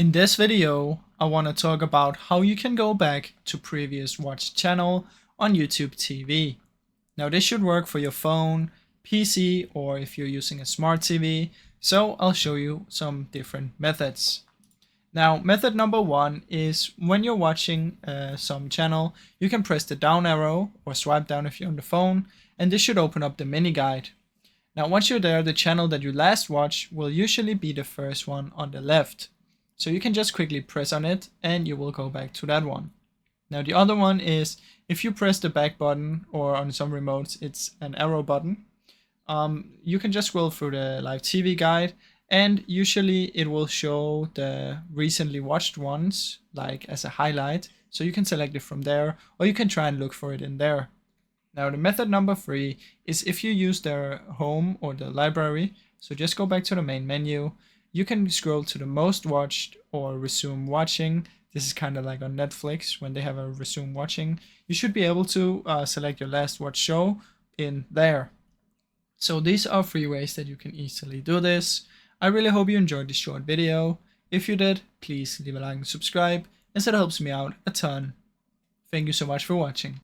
In this video, I want to talk about how you can go back to previous watched channel on YouTube TV. Now this should work for your phone, PC, or if you're using a smart TV, so I'll show you some different methods. Now method number one is when you're watching some channel, you can press the down arrow or swipe down if you're on the phone, and this should open up the mini guide. Now once you're there, the channel that you last watched will usually be the first one on the left. So you can just quickly press on it and you will go back to that one. Now the other one is if you press the back button, or on some remotes it's an arrow button, you can just scroll through the live TV guide, and usually it will show the recently watched ones like as a highlight. So you can select it from there, or you can try and look for it in there. Now the method number three is if you use their home or the library. So just go back to the main menu. You can scroll to the most watched or resume watching. This is kind of like on Netflix when they have a resume watching. You should be able to select your last watched show in there. So these are 3 ways that you can easily do this. I really hope you enjoyed this short video. If you did, please leave a like and subscribe, as it helps me out a ton. Thank you so much for watching.